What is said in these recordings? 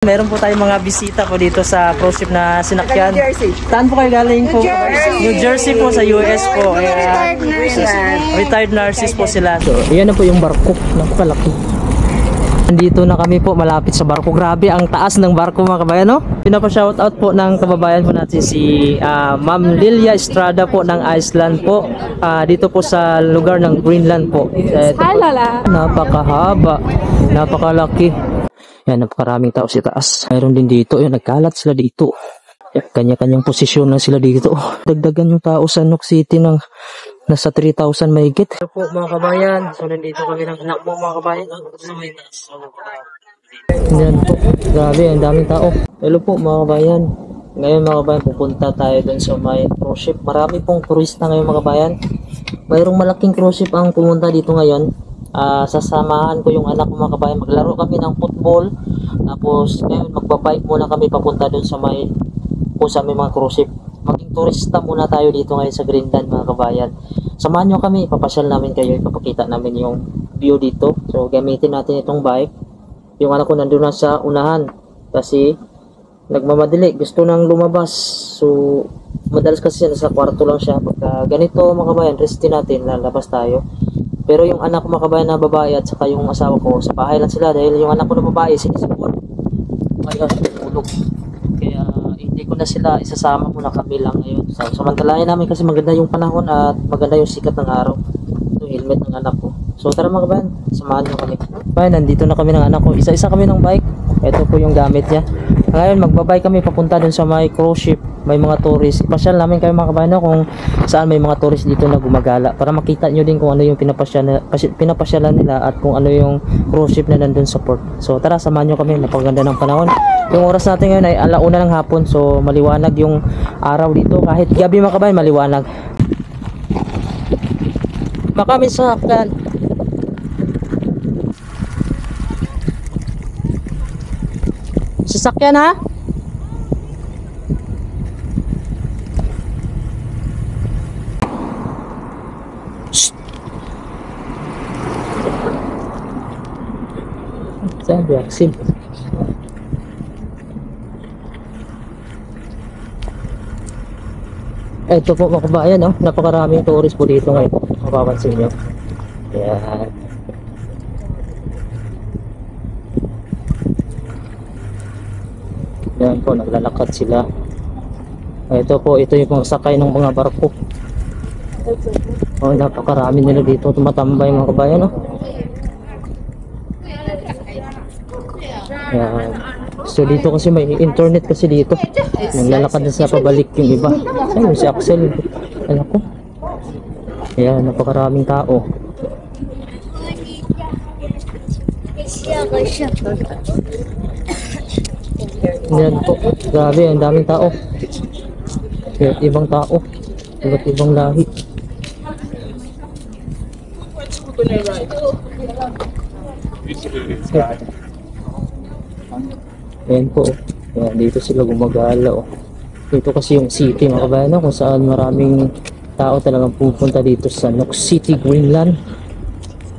Meron po tayong mga bisita po dito sa cruise ship na sinakyan. New Jersey. Saan po kayo galing po? New Jersey po sa US po. Retired nurses. Retired nurses po sila. So, yan na po yung barko. Napakalaki. Nandito na kami po malapit sa barko. Grabe ang taas ng barko mga kabayan, no? Pinapa-shoutout po ng kababayan po natin si Ma'am Lilia Estrada po ng Iceland po. Dito po sa lugar ng Greenland po. Hi Lala. Napakahaba. Napakalaki. Yan, napakaraming tao sa taas. Mayroon din dito. Yan, nagkalat sila dito. Kanya-kanyang posisyon na sila dito. Dagdagan yung tao sa Nook City ng nasa 3,000 mahigit. Ito po mga kabayan. So, nandito kami ng anak mo mga kabayan. Yan po. Grabe, ang daming tao. Hello po mga kabayan. Ngayon mga kabayan, pupunta tayo dun sa may cruise ship. Marami pong turista ngayon mga kabayan. Mayroong malaking cruise ship ang pumunta dito ngayon. Sasamahan ko yung anak ko mga kabayan, maglaro kami ng football, tapos ngayon magbabike muna kami papunta dun sa may mga cruise ship. Maging turista muna tayo dito ngayon sa Greenland mga kabayan. Samahan nyo kami, ipapasyal namin kayo, ipapakita namin yung view dito. So gamitin natin itong bike. Yung anak ko nandun na sa unahan kasi nagmamadali, gusto nang lumabas. So madalas kasi nasa kwarto lang siya. Pagka ganito mga kabayan, restin natin, lalabas tayo. Pero yung anak ko mga kabayan na babae at saka yung asawa ko, sa bahay lang sila dahil yung anak ko na babae sinisipon. Ngayon, tulog. Kaya hindi ko na sila isasama muna kami lang ngayon. So, samantalahin namin kasi maganda yung panahon at maganda yung sikat ng araw. Ito helmet ng anak ko. So tara mga kabayan, samahan nyo kami. Bayan, nandito na kami ng anak ko. Isa-isa kami ng bike. Ito po yung gamit niya. Ngayon, magbabike kami papunta dun sa may cruise ship. May mga tourist. Ipasyal namin kayo mga kabayan kung saan may mga tourist dito na gumagala. Para makita nyo din kung ano yung pinapasyalan nila at kung ano yung cruise ship na nandun sa port. So tara, samahan nyo kami. Napaganda ng panahon. Yung oras natin ngayon ay alauna ng hapon. So maliwanag yung araw dito. Kahit gabi mga kabayan, maliwanag. Makami sa kan. Sasakyan ha? Shhh. Sabi aksin. Ito po mga kabayan, oh. Napakaraming tourist po dito ngayon. Mapapansin nyo. Yan. Yan po, naglalakad sila. Ito po, ito yung sakay ng mga barko. Oh, napakarami nila dito tumatambay mga kabayan, oh. Yan. So dito kasi may internet kasi dito. Naglalakad na sa pabalik yung iba. Ayun si Axel. Alam ko. Yan, napakaraming tao. Yan po. Grabe, ang daming tao. Iba't ibang tao. Iba't ibang lahi. Ayan po. Ayan, dito sila gumagala. Oh. Dito kasi yung city mga kabayan, kung saan maraming tao talagang pupunta dito sa Nook City, Greenland.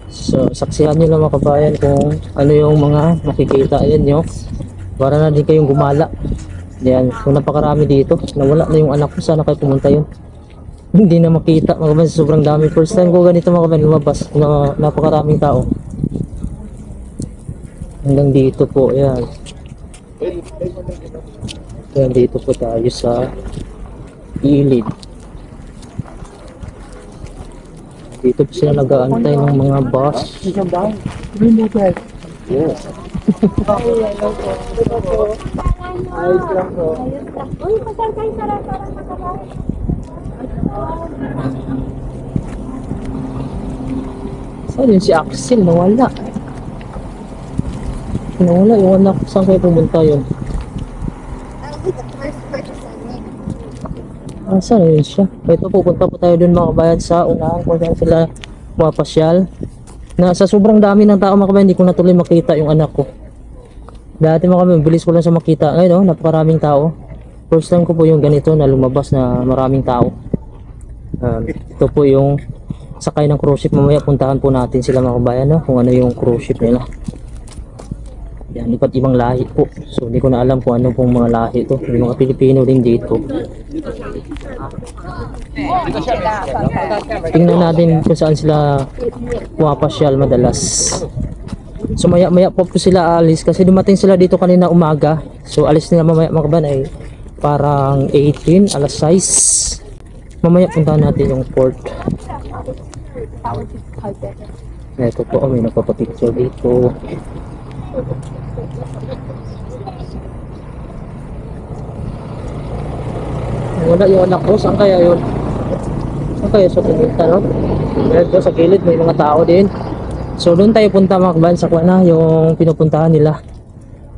So saksihan nyo lang mga kabayan kung ano yung mga makikita. Ayan nyo. Para na din kayong gumala. Yan, kung napakarami dito. Nawala na yung anak ko. Sana kayo pumunta yun. Hindi na makita mga kabayan. Sobrang dami. First time ko ganito mga kabayan lumabas na napakaraming tao. Hanggang dito po. Yan. Yan, dito po tayo sa ilid. Dito po sila nag-aantay ng mga bus. Yeah. Ayos lang po. Uy, pasal kayo para makakabahay. Saan yun si Axel? Nawala. Nawala yung anak. Saan kayo pumunta yun? Saan yun siya? Ito, pupunta po tayo dun mga kabayan sa unahan kung saan sila mapasyal. Na sa sobrang dami ng tao mga kabayan, hindi ko na tuloy makita yung anak ko. Dati mga kabayan, bilis ko lang sa makita. Ngayon, oh, napakaraming tao. First time ko po yung ganito na lumabas na maraming tao. Ito po yung sakay ng cruise ship. Mamaya puntahan po natin sila mga kabayan, no? Kung ano yung cruise ship nila. Yan, iba't ibang lahi po. So hindi ko na alam kung ano pong mga lahi to. May mga Pilipino din dito. Tingnan natin kung saan sila pumapasyal madalas. So maya po sila alis kasi dumating sila dito kanina umaga. So alis nila mamaya mga kabayan ay parang 18, alas 6. Mamaya puntahan natin yung port. Ito po, may nagpapapicture dito. Wala yung anak ko, saan kaya yun? Saan kaya sa pumunta, no? Ito sa gilid, may mga tao din. So doon tayo punta mga kabayan sa kuwana, yung pinupuntahan nila.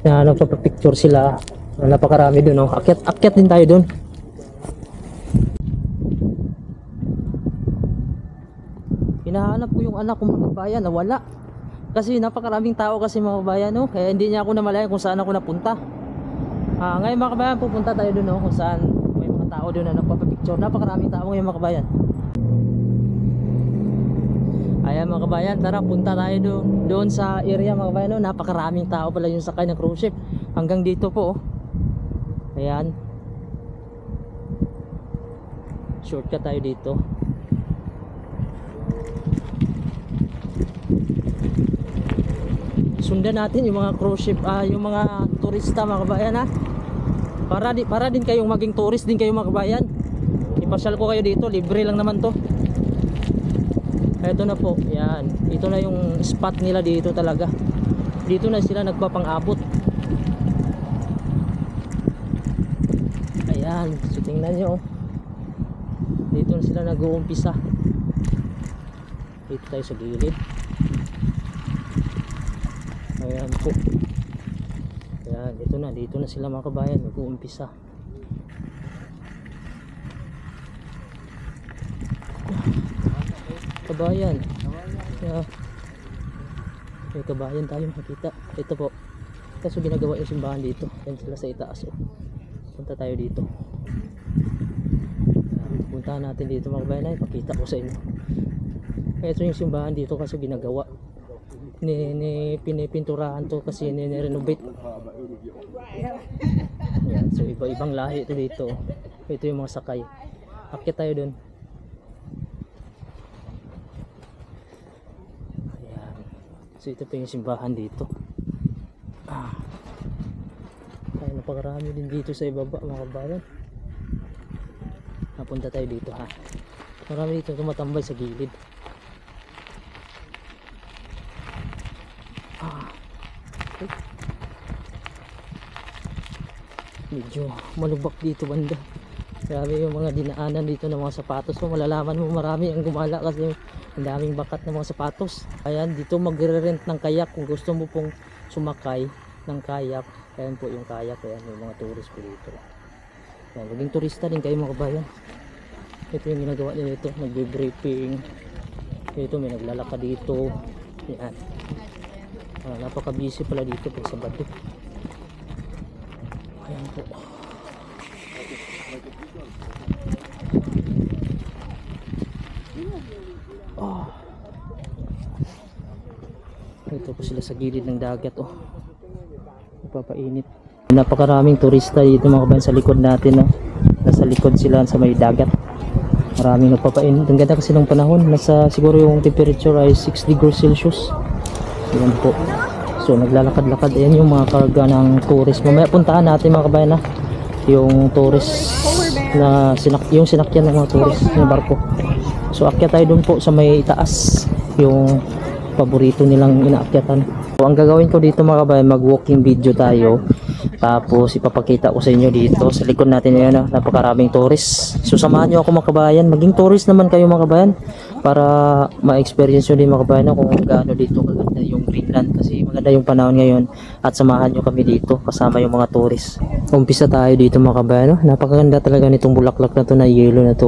Na nagpapapicture sila. Napakarami doon, no? Akyat din tayo doon. Hinahanap ko yung anak ko mga kabayan, nawala. Kasi napakaraming tao kasi mga kabayan, no? Kaya hindi niya ako namalayan kung saan ako napunta. Ngayon mga kabayan, pupunta tayo doon, no? Kung saan may mga tao doon na nagpapapicture. Napakaraming tao ngayon mga kabayan. Ayan mga kabayan, tara punta tayo doon sa area mga kabayan, no? Napakaraming tao pala yung sakay ng cruise ship. Hanggang dito po, oh. Ayan. Shortcut tayo dito. Sundan natin yung mga cruise ship, yung mga turista mga kabayan, ha. Para din kayong maging tourist din kayo mga kabayan. Ipasyal ko kayo dito, libre lang naman to. Ito na po, yan. Ito na yung spot nila dito talaga. Dito na sila nagpapang-abot. Ayan, so tingnan nyo. Dito na sila nag-uumpisa. Dito tayo sa gilid. Ayan po. Ayan, dito na sila mga kabayan, nag-uumpisa. Kabayan. Yeah. May kabayan tayo makikita. Ito po. Kaso ginagawa yung simbahan dito. Yan sila sa itaas. Oh. Punta tayo dito. Puntahan natin dito mga kabayan. Ay, pakita ko sa inyo. Ito yung simbahan dito kaso ginagawa. Pinipinturahan to kasi ni-renovate. Yan. So iba-ibang lahi ito dito. Ito yung mga sakay. Akyat tayo dun. So ito pa yung simbahan dito. Ay, napakarami din dito sa ibaba mga kabayan. Napunta tayo dito ha. Marami dito tumatambay sa gilid. Medyo malubak dito banda. Grabe yung mga dinaanan dito ng mga sapatos mo. Malalaman mo marami ang gumala kasi ang daming bakat ng mga sapatos. Ayan, dito magre-rent ng kayak kung gusto mo pong sumakay ng kayak. Ayan po yung kayak. Ayan, may mga tourist po dito. Ayan, maging turista din kayo mga kabayan. Ito yung ginagawa nila dito. Nagbe-briefing. Ito may naglalakad dito. Ayan. Napaka-busy pala dito pag Sabado. Ayan po. Ito po sila sa gilid ng dagat, oh. Nagpapainit. Napakaraming turista dito mga kabayan sa likod natin, no? Nasa likod sila sa may dagat. Maraming nagpapainit. Ang ganda kasi ng panahon. Nasa siguro yung temperature ay 6 degrees Celsius. Ayan po. So naglalakad-lakad. Ayan yung mga karga ng tourist. Mamaya puntahan natin mga kabayan, ha? Yung tourist na yung sinakyan ng mga tourist ng barko. So akyat tayo dun po sa may itaas. Yung paborito nilang inaakyatan. So, ang gagawin ko dito mga kabayan, mag walking video tayo. Tapos ipapakita ko sa inyo dito sa likod natin ngayon, napakaraming tourist. So samahan nyo ako mga kabayan, maging tourist naman kayo mga kabayan para ma-experience nyo din mga kabayan kung gaano dito kaganda yung Greenland kasi maganda yung panahon ngayon at samahan nyo kami dito kasama yung mga tourist. Umpisa tayo dito mga kabayan, no? Napakaganda talaga nitong bulaklak na to na yellow na to.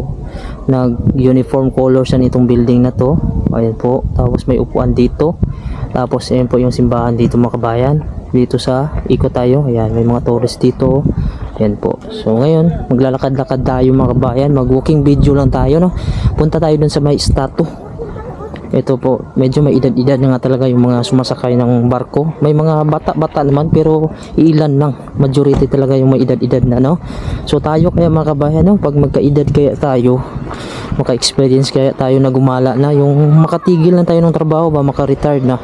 Nag-uniform color siya nitong building na to. Ayan po, tapos may upuan dito. Tapos ayan po yung simbahan dito mga kabayan. Dito sa ikot tayo. Ayan, may mga tourist dito. Ayan po. So ngayon, maglalakad-lakad tayo mga kabayan. Mag walking video lang tayo, no? Punta tayo dun sa may statue. Ito po, medyo may edad-edad na nga talaga yung mga sumasakay ng barko. May mga bata-bata naman pero ilan lang. Majority talaga yung may edad-edad na, no? So tayo kaya mga kabayan, no? Pag magka-edad kaya tayo, maka-experience kaya tayo na gumala na, yung makatigil na tayo ng trabaho ba, maka-retired na.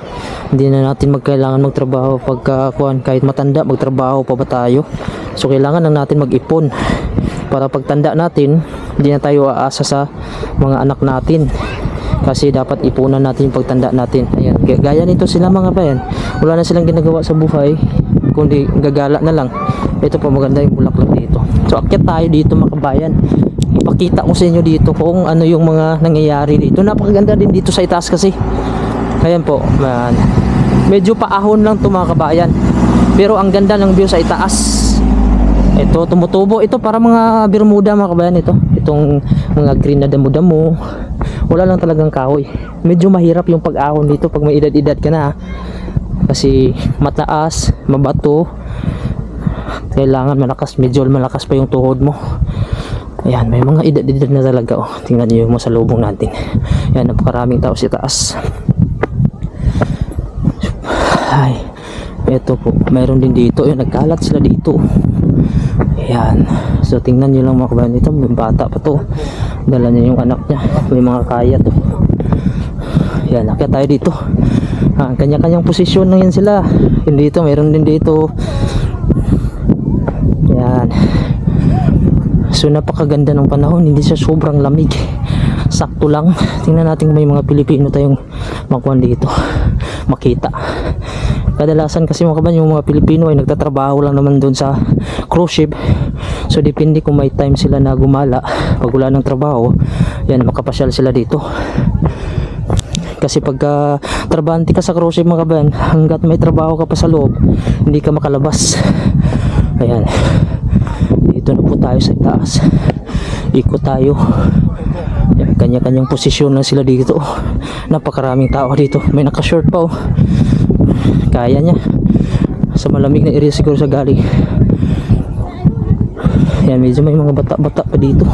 Hindi na natin magkailangan magtrabaho pagka kahit matanda, magtrabaho pa ba tayo? So kailangan lang natin mag-ipon para pagtanda natin, hindi na tayo aasa sa mga anak natin. Kasi dapat ipunan natin yung pagtanda natin. Ayan, gaya nito sila mga bayan. Wala na silang ginagawa sa buhay, kundi gagala na lang. Ito po, maganda yung bulaklak dito. So akyat tayo dito mga kabayan. Ipakita ko sa inyo dito kung ano yung mga nangyayari dito. Napakaganda din dito sa itaas kasi. Ayan po, man. Medyo paahon lang to mga kabayan. Pero ang ganda ng view sa itaas. Ito, tumutubo. Ito para mga Bermuda mga kabayan ito. Itong mga green na damo-damo. Wala lang talagang kahoy. Medyo mahirap yung pag-ahon dito pag may edad-edad ka na. Kasi mataas, mabato. Kailangan malakas, medyo malakas pa yung tuhod mo. Ayan, may mga edad-edad na talaga. Oh, tingnan niyo yung masalubong natin. Ayan, napakaraming tao sa taas. Ay, ito po, mayroon din dito. Ayan, nagkalat sila dito. Ayan, so tingnan nyo lang mga kabayan dito, may bata pa to, dala niya yung anak niya, may mga kaya to. Ayan, nakita tayo dito. Kanya-kanyang posisyon lang yan sila. Hindi dito, mayroon din dito. Ayan, so napakaganda ng panahon, hindi siya sobrang lamig, sakto lang. Tingnan natin may mga Pilipino tayong makuha dito, makita. Kadalasan kasi mga kabayan, yung mga Pilipino ay nagtatrabaho lang naman doon sa cruise ship. So depende kung may time sila na gumala. Pag wala ng trabaho, yan, makapasyal sila dito. Kasi pagka trabante ka sa cruise ship mga kabayan, hanggat may trabaho ka pa sa loob, hindi ka makalabas. Ayan, dito na po tayo sa itaas. Ikot tayo. Kanya-kanyang posisyon lang sila dito. Napakaraming tao dito. May naka-short pa oh. Kaya niya. Sa malamig na area siguro sa galing. Ayan, medyo may mga bata-bata pa dito.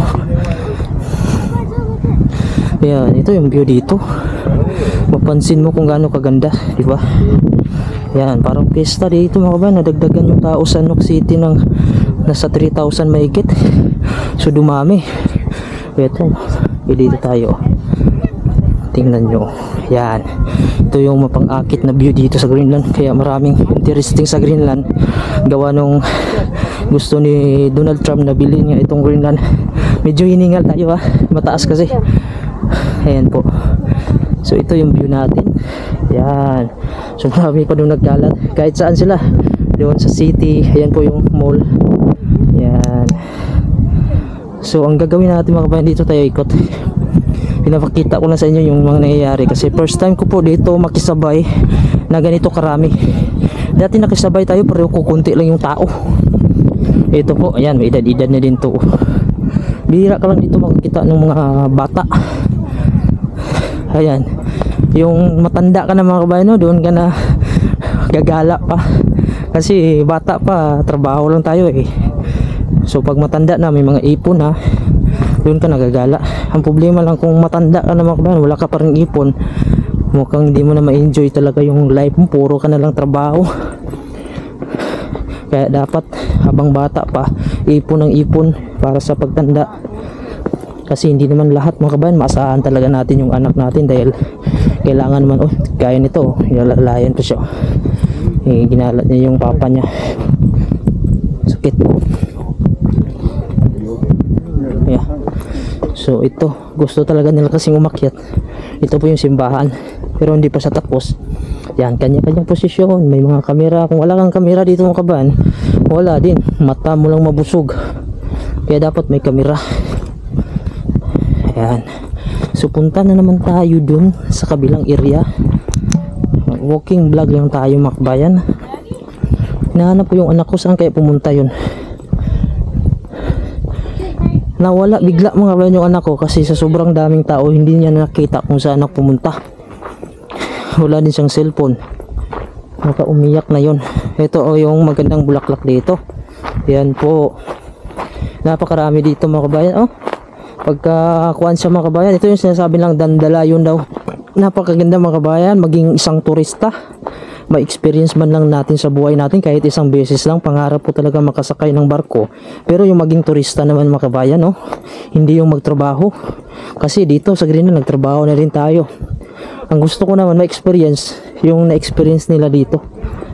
Ayan, ito yung view dito. Mapansin mo kung gaano kaganda, di ba? Ayan, parang pista dito mga kabayan. Nadagdagan yung tao sa Noc City ng nasa 3,000 mahigit. So dumami. Ito, dito tayo. Tingnan nyo. Yan, ito yung mapang-akit na view dito sa Greenland. Kaya maraming interesting sa Greenland. Gawa nung gusto ni Donald Trump na bilhin nga itong Greenland. Medyo hiningal tayo ha, mataas kasi. Ayan po. So ito yung view natin. Yan, so marami pa doon nagkalat. Kahit saan sila, doon sa city. Ayan po yung mall. Yan. So ang gagawin natin mga kabayan, dito tayo ikot. Pinapakita ko na sa inyo yung mga nangyayari kasi first time ko po dito makisabay na ganito karami. Dati nakisabay tayo pero kukunti lang yung tao. Ito po, ayan, may edad-edad na din to. Bihira ka lang dito makikita ng mga bata. Ayan, yung matanda ka na mga kabayan, no, doon ka na gagala pa. Kasi bata pa, trabaho lang tayo eh. So pag matanda na, may mga ipon ha, doon ka nagagala. Ang problema lang kung matanda ka na mga kabayan, wala ka pa rin ipon, mukhang hindi mo na ma-enjoy talaga yung life mo, puro ka na lang trabaho. Kaya dapat habang bata pa, ipon ng ipon para sa pagtanda. Kasi hindi naman lahat mga kabayan maasahan talaga natin yung anak natin, dahil kailangan naman, oh gaya nito, lalayan pa siya, ginalat niya yung papa niya, sakit. Yeah. So ito, gusto talaga nila kasing umakyat. Ito po yung simbahan, pero hindi pa sa tapos. Yan, kanya-kanyang posisyon. May mga kamera. Kung wala kang kamera dito mga kabayan, wala din, mata mo lang mabusog. Kaya dapat may kamera. Ayan, so punta na naman tayo dun sa kabilang area. Walking vlog lang tayo mga kabayan. Hinahanap ko yung anak ko, saan kaya pumunta yun. Nawala bigla mga kabayan yung anak ko kasi sa sobrang daming tao hindi niya nakita kung saan ako pumunta. Wala din siyang cellphone, nakaumiyak na yun. Ito oh, yung magandang bulaklak dito. Yan po, napakarami dito mga kabayan. Oh, pagka kuwan siya mga kabayan, ito yung sinasabi lang dandala yun daw. napakaganda mga kabayan, maging isang turista. May experience man lang natin sa buhay natin kahit isang beses lang. Pangarap po talaga makasakay ng barko. Pero yung maging turista naman mga kabayan, no? Hindi yung magtrabaho. Kasi dito sa Greenland nagtrabaho na rin tayo. Ang gusto ko naman ma-experience yung na-experience nila dito.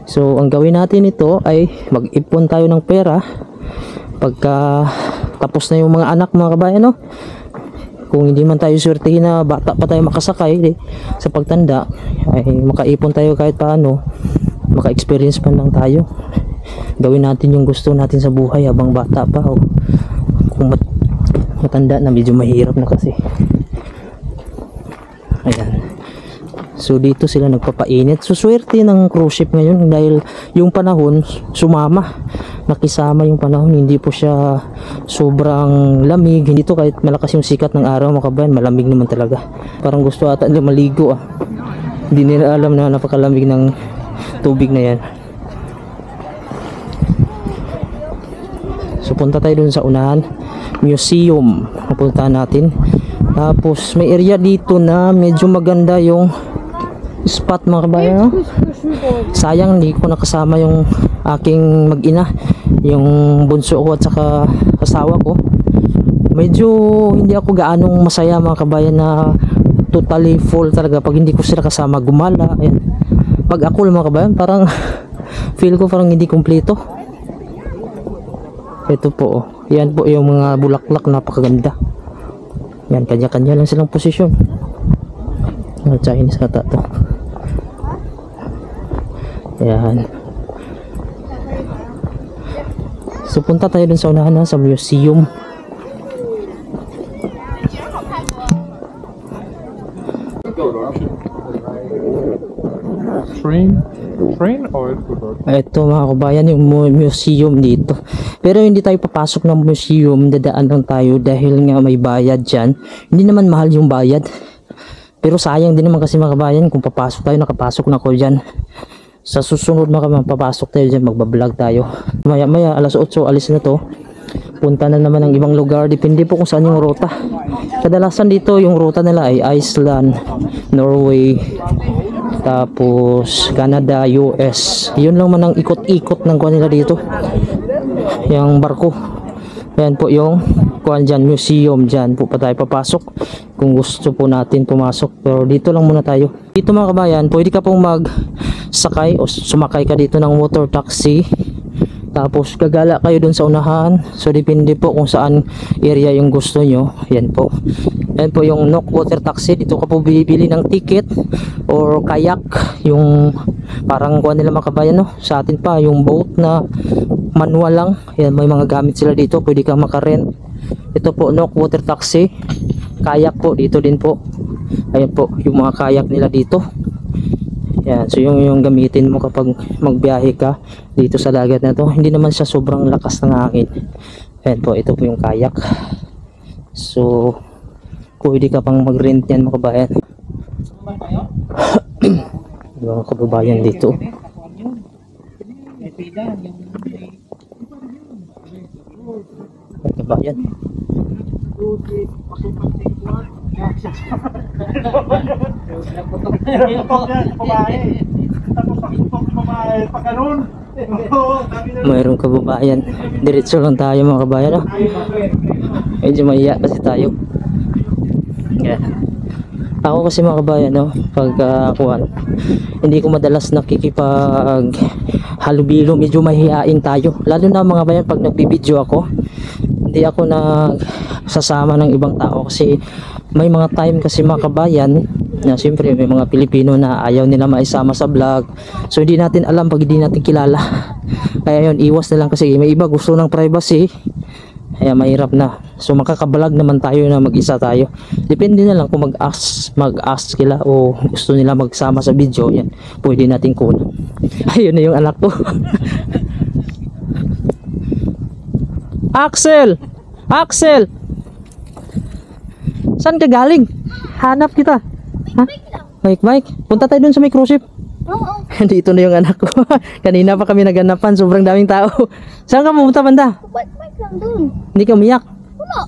So ang gawin natin ito ay mag-ipon tayo ng pera pagka tapos na yung mga anak mga kabayan, no? Kung hindi man tayo swertihin na bata pa tayo makasakay sa pagtanda, ay makaipon tayo kahit paano, maka-experience man lang tayo. Gawin natin yung gusto natin sa buhay habang bata pa, o kung matanda na medyo mahirap na kasi. Ayan. So dito sila nagpapainit. So swerte ng cruise ship ngayon dahil yung panahon sumama. Nakisama yung panahon, hindi po siya sobrang lamig. Hindi to kahit malakas yung sikat ng araw mga kabayan, malamig naman talaga. Parang gusto ata nila maligo ah. Hindi nila alam na napakalamig ng tubig na yan. So punta tayo dun sa unahan, museum. Pupuntahan natin. Tapos may area dito na medyo maganda yung spot mga kabayan, no? Sayang hindi ko nakasama yung aking mag-ina, yung bunso ko at saka asawa ko. Medyo hindi ako gaanong masaya mga kabayan na totally full talaga pag hindi ko sila kasama gumala. Ayan. Pag ako mga kabayan parang feel ko parang hindi kumpleto. Ito po oh. Yan po yung mga bulaklak, napakaganda. Yan, kanya-kanya lang silang posisyon. Chinese ata to. Ayan. So punta tayo dun sa unahan na, sa museum. Train or ito mga kabayan yung museum dito. Pero hindi tayo papasok ng museum, dadaan lang tayo dahil nga may bayad dyan. Hindi naman mahal yung bayad. Pero sayang din naman kasi mga kabayan kung papasok tayo, nakapasok na ko dyan. Sa susunod mga kabayan, papasok tayo dyan, magbablog tayo. Maya maya, alas 8, alis na to. Punta na naman ng ibang lugar, depende po kung saan yung ruta. Kadalasan dito yung ruta nila ay Iceland, Norway, tapos Canada, US. Yun lang man ang ikot-ikot ng kuha nila dito, yung barko. Yan po yung kuha dyan, museum. Dyan po pa tayo papasok kung gusto po natin pumasok. Pero dito lang muna tayo. Dito mga kabayan, pwede ka pong magsakay o sumakay ka dito ng motor taxi. Tapos gagala kayo dun sa unahan. So depende po kung saan area yung gusto nyo. Yan po. Yan po yung Nok Water Taxi. Dito ka po bibili ng ticket or kayak. Yung parang kuha nila mga kabayan, no? Sa atin pa yung boat na manual lang. Yan, may mga gamit sila dito. Pwede kang makarent. Ito po Nok Water Taxi. Kayak po dito din po. Ayan po yung mga kayak nila dito. Yan, so yung gamitin mo kapag magbiyahe ka dito sa dagat na to. Hindi naman siya sobrang lakas ng hangin. Yan po, ito po yung kayak. So pwede ka pang mag-rent yan mga kabayan. Mga kababayan dito. Mga kabayan. Mayroong kababayan. Diretso lang tayo mga kabayan, no? Medyo mahiya kasi tayo. Yeah. Ako kasi mga kabayan, no, pag hindi ko madalas nakikipag halubilo, medyo mahihain tayo. Lalo na mga kabayan pag nagbibideo ako, hindi ako nagsasama ng ibang tao kasi may mga time kasi mga kabayan na siyempre may mga Pilipino na ayaw nila maisama sa vlog. So hindi natin alam pag hindi natin kilala. Kaya yun, iwas na lang kasi may iba gusto ng privacy. Kaya mahirap na. So makakabalag naman tayo na mag-isa tayo. Depende na lang kung mag-ask sila o gusto nila magsama sa video. Yan, pwede natin kunan. Ayun na yung anak ko. Axel! Axel! Saan ka galing? Hanap kita. Ha? Bike. Punta tayo dun sa may cruise ship. Oo. Dito na yung anak ko. Kanina pa kami naganapan. Sobrang daming tao. Saan ka pumunta banda? Bike lang dun. Hindi ka umiyak. Wala po.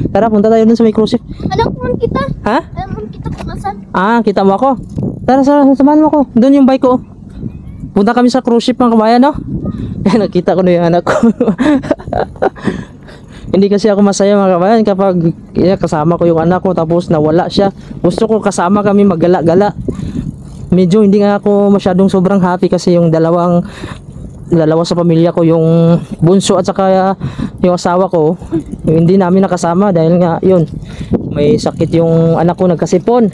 Tara, punta tayo dun sa may cruise ship. Alam mo kita. Ha? Alam mo kita kung asan. Ah, kita mo ako. Tara, samahan mo ako. Doon yung bike ko. Punta kami sa cruise ship mga kabayan, no? Eh, nakita ko na yung anak ko. Hindi kasi ako masaya mga kabayan kapag kasama ko yung anak ko tapos nawala siya. Gusto ko kasama kami maggala-gala. Medyo hindi nga ako masyadong sobrang happy kasi yung dalawa sa pamilya ko, yung bunso at saka yung asawa ko, hindi namin nakasama dahil nga yun, may sakit yung anak ko, nagkasipon.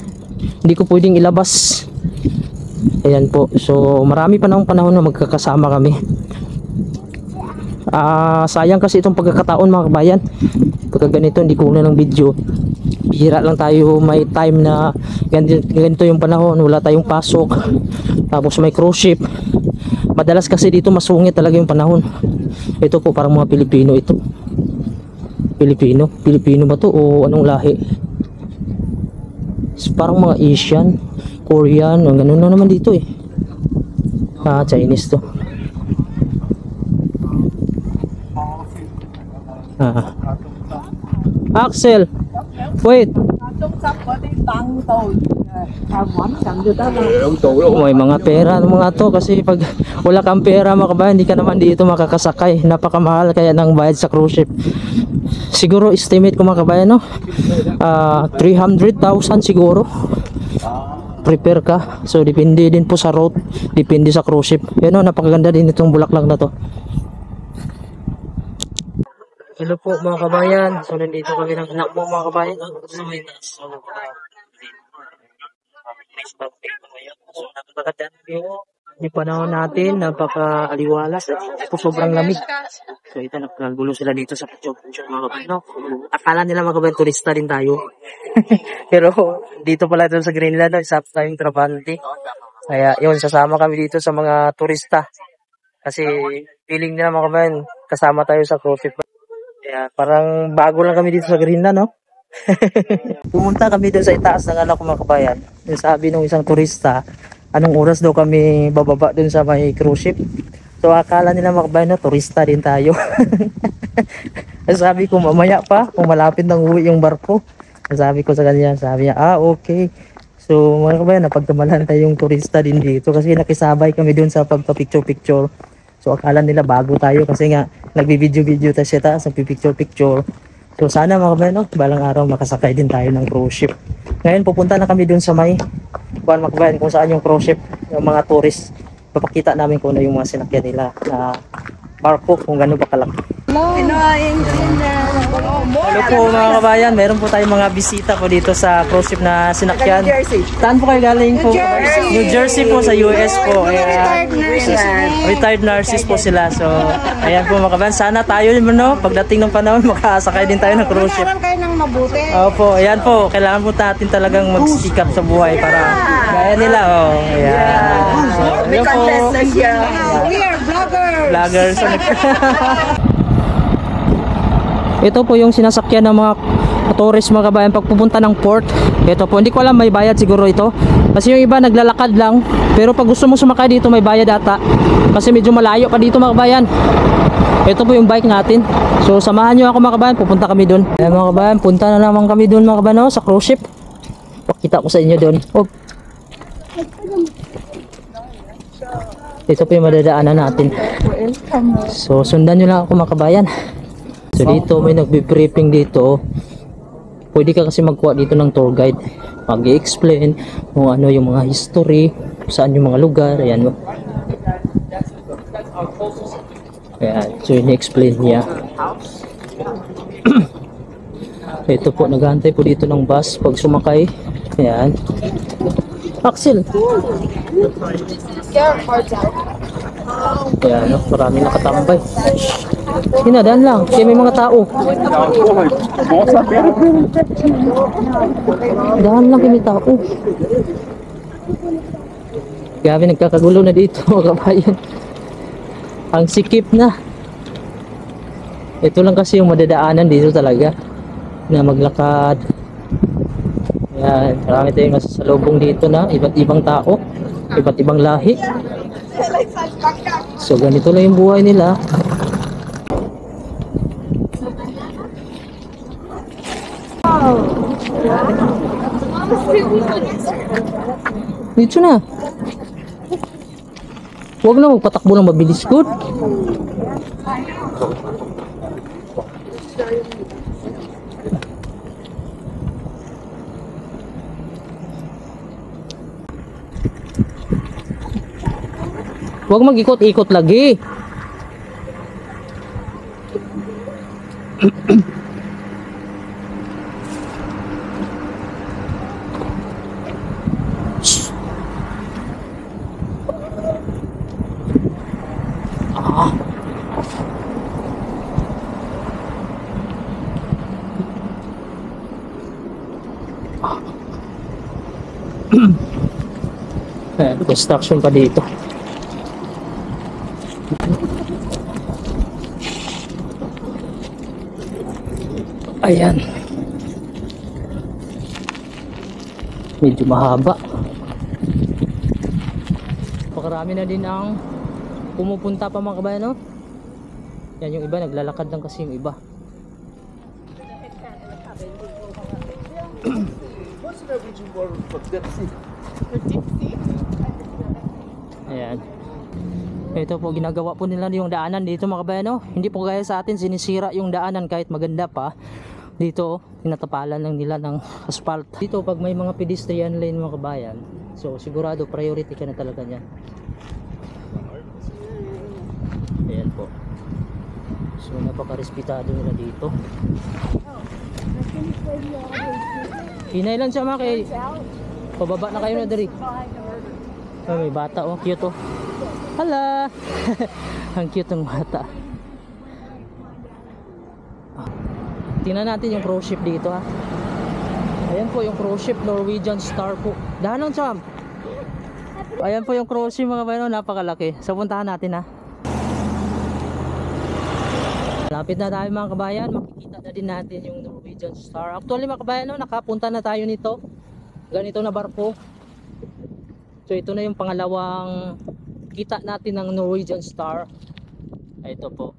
Hindi ko pwedeng ilabas. Ayan po. So marami pa ng panahon na magkakasama kami. Sayang kasi itong pagkakataon mga kabayan. Pagka ganito hindi ko na ng video, bihira lang tayo may time na ganito yung panahon, wala tayong pasok tapos may cruise ship. Madalas kasi dito masungit talaga yung panahon. Ito po parang mga Pilipino ito. Pilipino ba to o anong lahi? Parang mga Asian, Korean, ganun na naman dito eh. Chinese to. Axel, wait. May mga pera ng mga to kasi pag wala kang pera mga kabayan, hindi ka naman dito makakasakay. Napakamahal kaya ng bayad sa cruise ship. Siguro estimate ko mga kabayan, no? 300,000 siguro. Prepare ka. So depende din po sa route, depende sa cruise ship. Yan, no, napakaganda din itong bulaklak na to. Hello po mga kabayan. So nandito kami ng anak mo mga kabayan. So napakaganda yung panahon natin, napaka-aliwalas at sobrang lamig. So ito, nagkagulo sila dito sa picture mga kabayan, no? Akala nila mga kabayan turista din tayo. Pero dito pala ito sa Greenland, no? Isa tayong trabante. Kaya yun, sasama kami dito sa mga turista. Kasi feeling nila mga kabayan, kasama tayo sa cruise ship. Kaya parang bago lang kami dito sa Greenland, no? Pumunta kami doon sa itaas ng anak ko mga kabayan. Sabi ng isang turista, anong oras daw kami bababa doon sa may cruise ship. So akala nila mga kabayan na turista din tayo. Sabi ko mamaya pa, kung malapit nang uwi yung barko. Sabi ko sa kanya, sabi niya, okay. So mga kabayan, napagkamalan tayong turista din dito kasi nakisabay kami doon sa pagpa-picture-picture. So akala nila bago tayo kasi nga nagbi-video-video tayo siya taas, nagpi-picture-picture. So sana mga kabayan, no, balang araw makasakay din tayo ng cruise ship. Ngayon pupunta na kami dun sa may mga kabayan, kung saan yung cruise ship, yung mga tourist. Papakita namin kung ano yung mga sinakyan nila na barko, kung gano'n ba kalaki. Hello po mga kabayan, meron po tayong mga bisita po dito sa cruise ship na sinakyan. Saan po kayo galing po? New Jersey po, sa US po. Retired nurses po sila. So ayan po mga kabayan, sana tayo no, pagdating ng panahon makasakay din tayo ng cruise ship. Kayo ng mabuti. Opo, ayan po, kailangan po natin talagang magsikap sa buhay para gaya nila. Ayan. So, May ayan po. contestant here. We are vloggers. Ito po yung sinasakyan ng mga tourist mga kabayan pag pupunta ng port. Ito po, hindi ko alam may bayad siguro ito. Kasi yung iba naglalakad lang. Pero pag gusto mo sumakay dito may bayad ata. Kasi medyo malayo pa dito mga kabayan. Ito po yung bike natin. So samahan nyo ako mga kabayan, pupunta kami dun. Ayan mga kabayan, punta na naman kami dun mga kabayan, no, sa cruise ship. Pakita ko sa inyo dun. Ito po yung madadaanan natin. So sundan nyo lang ako mga kabayan. So dito may nagbe-briefing dito. Pwede ka kasi magkuha dito ng tour guide. Mag-i-explain kung ano yung mga history, saan yung mga lugar. Ayan mo. Ayan. So ini-explain niya. Ito po, naghahantay po dito ng bus pag sumakay. Ayan. Axel. Ayan, no? Marami nakatambay. Hinadaan lang, kaya may mga tao. Daan lang kaya may tao. Grabe, nagkakagulo na dito mga kabayan. Ang sikip na. Ito lang kasi yung madadaanan dito talaga na maglakad. Ayan, marami tayong masasalubong dito na iba't ibang tao, iba't ibang lahi. So ganito lang yung buhay nila. Dito na. Huwag na magpatakbo ng mabilis, good. Huwag mag-ikot-ikot lagi. Construction pa dito. Ayan. Medyo mahaba. Pakarami na din ang pumupunta pa mga kabayan, no? Yan yung iba, naglalakad lang kasi yung iba. Ayan. Ito po, ginagawa po nila yung daanan dito mga kabayan, no? Hindi po gaya sa atin, sinisira yung daanan kahit maganda pa. Dito, tinatapalan lang nila ng asphalt. Dito, pag may mga pedestrian lane mga kabayan, so sigurado priority ka na talaga niyan. Ayan po. So napaka-respetado nila dito. Hinay lang siya mga kay. Pababa na kayo na dari. Ay, may bata oh, cute oh. Hala. Ang cute ng bata. Tingnan natin yung cruise ship dito ha. Ayan po yung cruise ship, Norwegian Star po. Dahan lang Cham. Ayan po yung cruise ship mga bayan, napakalaki. So puntahan natin ha. Lapit na tayo mga kabayan, makikita na din natin yung Norwegian Star. Actually mga kabayan, no, nakapunta na tayo nito. Ganito na barko. So ito na yung pangalawang kita natin ng Norwegian Star. Ito po.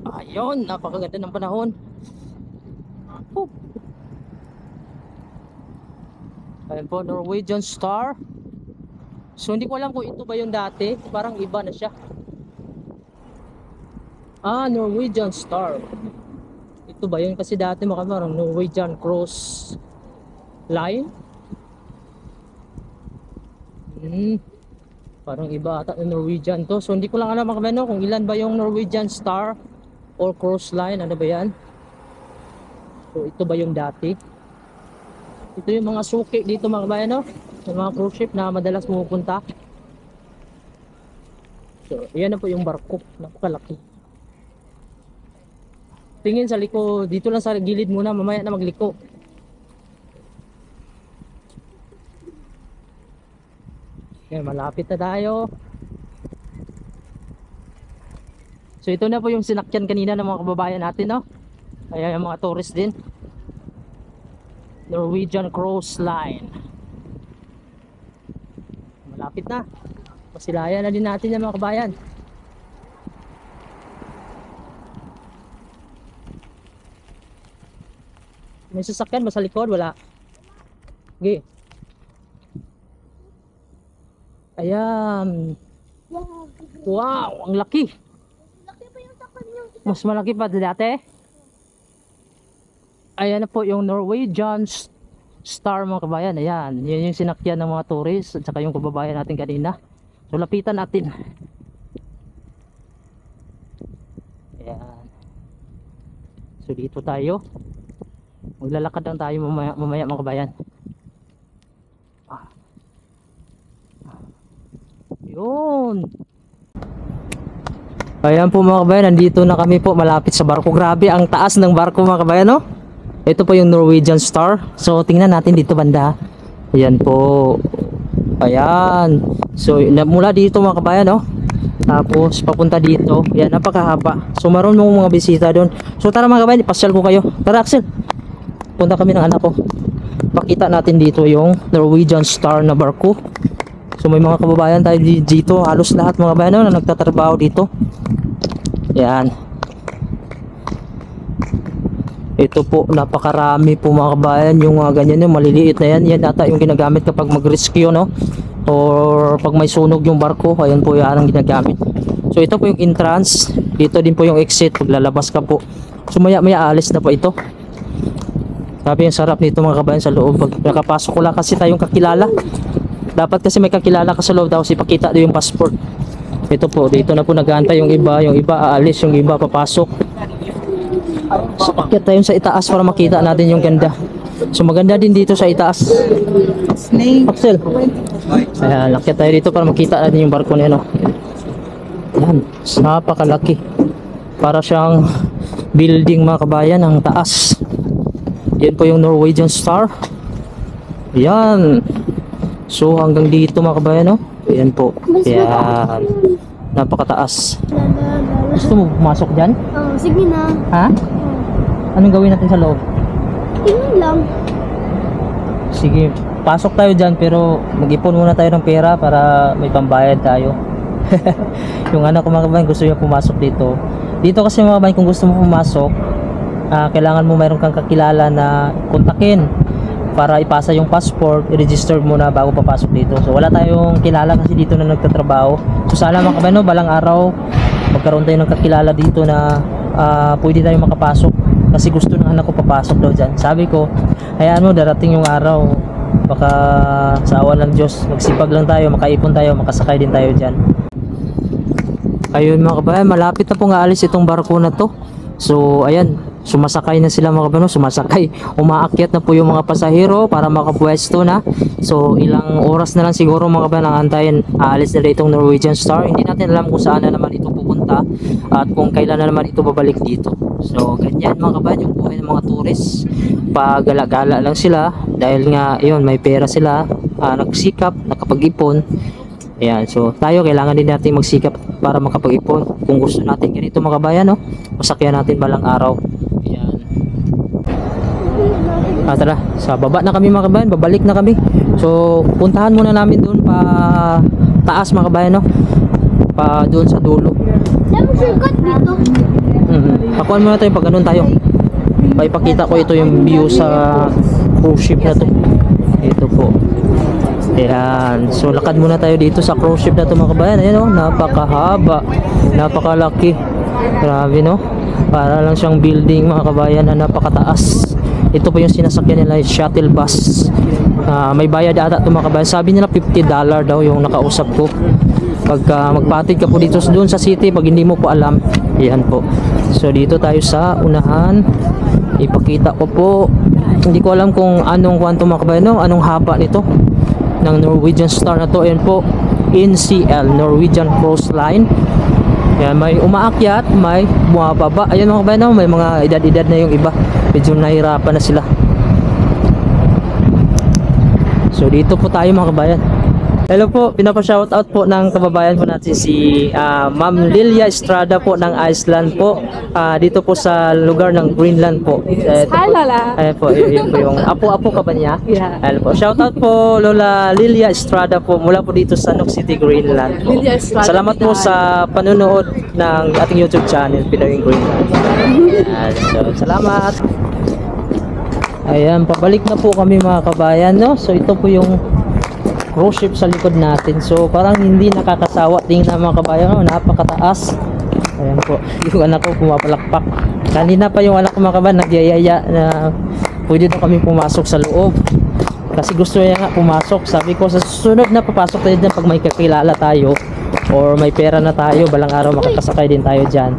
Ayun, napakaganda ng panahon. Oh. Ayan po, Norwegian Star. So hindi ko alam kung ito ba yung dati. Parang iba na siya. Ah, Norwegian Star. Ito ba yun? Kasi dati parang Norwegian Cruise Line. Parang iba ata ng Norwegian to. So hindi ko lang alam mga kabano kung ilan ba yung Norwegian Star or Cruise Line. Ano ba yan? So ito ba yung dati? Ito yung mga suki dito mga kabano, yung mga cruise ship na madalas pumupunta. So yan na po yung barko. Napakalaki. Tingin sa liko, dito lang sa gilid muna, mamaya na magliko. Yan, malapit na tayo. So ito na po yung sinakyan kanina ng mga kababayan natin, no? Kaya yung mga tourist din. Norwegian Cruise Line. Malapit na. Masilayan na din natin yung mga kabayan. May sasakyan ba sa likod? Wala. Okay. Ayan. Wow, ang laki. Laki pa yung sakal niyo. Mas malaki pa dati. Ayan na po yung Norwegian Star mga kabayan. Ayan, yun yung sinakyan ng mga tourist at saka yung kababayan natin kanina. So lapitan natin. Ayan. So dito tayo. Maglalakad lang tayo mamaya mga kabayan. Yun. Ayan po mga kabayan, nandito na kami po malapit sa barko. Grabe ang taas ng barko mga kabayan, no? Ito po yung Norwegian Star. So tingnan natin dito banda. Ayan po. Ayan. So mula dito mga kabayan, no? Tapos papunta dito. Ayan, napakahaba. So maroon mga bisita doon. So tara mga kabayan, ipasyal ko kayo. Tara Axel. Punta kami ng anak ko. Pakita natin dito yung Norwegian Star na barko. So may mga kababayan tayo dito, halos lahat mga kababayan na nagtatrabaho dito. Yan. Ito po, napakarami po mga kabayan, yung ganyan yung maliliit na yan. Yan ata yung ginagamit kapag mag-rescue, no? Or pag may sunog yung barko, ayan po yan ang ginagamit. So ito po yung entrance, dito din po yung exit, paglalabas ka po. So maya alis na po ito. Sabi yung sarap nito mga kabayan sa loob. Pag nakapasok ko lang kasi tayong kakilala. Dapat kasi may kakilala ka sa loob daw, ipakita doon yung passport. Ito po, dito na po nag-aantay yung iba aalis, yung iba papasok. So pakyat tayo sa itaas para makita natin yung ganda. So maganda din dito sa itaas. Snake. Axel. Ayan, akyat tayo dito para makita natin yung barko niya, no. Ayan, napakalaki. Para siyang building mga kabayan, ang taas. Yan po yung Norwegian Star. Ayan. So hanggang dito mga kabayan, no? Ayan po. Ayan. Napakataas. Gusto mo pumasok dyan? Oh, sige na. Ha? Anong gawin natin sa loob? Tingin lang. Sige, pasok tayo dyan pero mag-ipon muna tayo ng pera para may pambayad tayo. Yung anak ko mga kabayan gusto niya pumasok dito. Dito kasi mga kabayan kung gusto mo pumasok, kailangan mo mayroon kang kakilala na kontakin para ipasa yung passport, i-register mo na bago papasok dito. So wala tayong kilala kasi dito na nagtatrabaho. So sana mga kabayan, no, balang araw magkaroon tayo ng kakilala dito na pwede tayong makapasok kasi gusto ng anak ko papasok daw dyan. Sabi ko, hayaan mo darating yung araw, baka sa awan ng Diyos magsipag lang tayo, makaipon tayo, makasakay din tayo dyan. Ayun mga kabayan, malapit na po nga alis itong barko na to. So ayan, sumasakay na sila mga kabayan, sumasakay, umaakyat na po yung mga pasahero para makapwesto na. So ilang oras na lang siguro mga kabayan ang antayin, aalis na itong Norwegian Star. Hindi natin alam kung saan na naman ito pupunta at kung kailan na naman ito babalik dito. So ganyan mga kabayan yung buhay ng mga tourist, pagala-gala lang sila dahil nga yun, may pera sila, nagsikap, nakapag-ipon. Ayan, so tayo kailangan din natin magsikap para makapag-ipon kung gusto natin ganito mga kabayan, no? Masakyan natin balang araw. Ayan. Tara, sa baba na kami mga kabayan, babalik na kami. So puntahan muna namin doon pa taas mga kabayan, no? Pa doon sa dulo. Alam mo, shortcut dito. Pakuan muna tayo pag ganun tayo. Paipakita ko ito yung view sa cruise ship na to. Ito po. Ayan, so lakad muna tayo dito sa cruise ship na ito mga kabayan. Ayan o, napakahaba, napakalaki. Grabe no, para lang siyang building mga kabayan na napakataas. Ito po yung sinasakyan nila, shuttle bus. May bayad ata ito mga kabayan. Sabi nila $50 daw yung nakausap ko. Pagka magpatid ka po dito doon sa city, pag hindi mo po alam. Ayan po. So dito tayo sa unahan. Ipakita ko po. Hindi ko alam kung anong kwanto mga kabayan, no? Anong haba nito ng Norwegian Star na to. Ayan po, NCL, Norwegian Cruise Line. Ayan, may umaakyat, may bumababa. Ayan mga kabayan, no? May mga edad-edad na yung iba, medyo nahirapan na sila. So dito po tayo mga kabayan. Hello po, pinapa-shoutout po ng kababayan po natin si Ma'am Lilia Estrada po ng Iceland po. Dito po sa lugar ng Greenland po. Hi, Lola. Ayan po, yun po yung apo-apo ka ba niya? Yeah. Ayan po, shoutout po Lola Lilia Estrada po mula po dito sa Nook City, Greenland po. Lilia Estrada, Salamat po sa panonood ng ating YouTube channel, Pinoy in Greenland. Ayan, so salamat. Ayan, pabalik na po kami mga kabayan, no? So ito po yung cruise ship sa likod natin. So parang hindi nakakasawa tingnan mga kabayan, no? Napakataas. Ayan po, yung anak ko pumapalakpak. Kanina pa yung anak ko mga kabayan nagyayaya na pwede na kami pumasok sa loob. Kasi gusto niya nga pumasok. Sabi ko sa susunod na papasok tayo dyan pag may kakilala tayo or may pera na tayo, balang araw makakasakay din tayo dyan.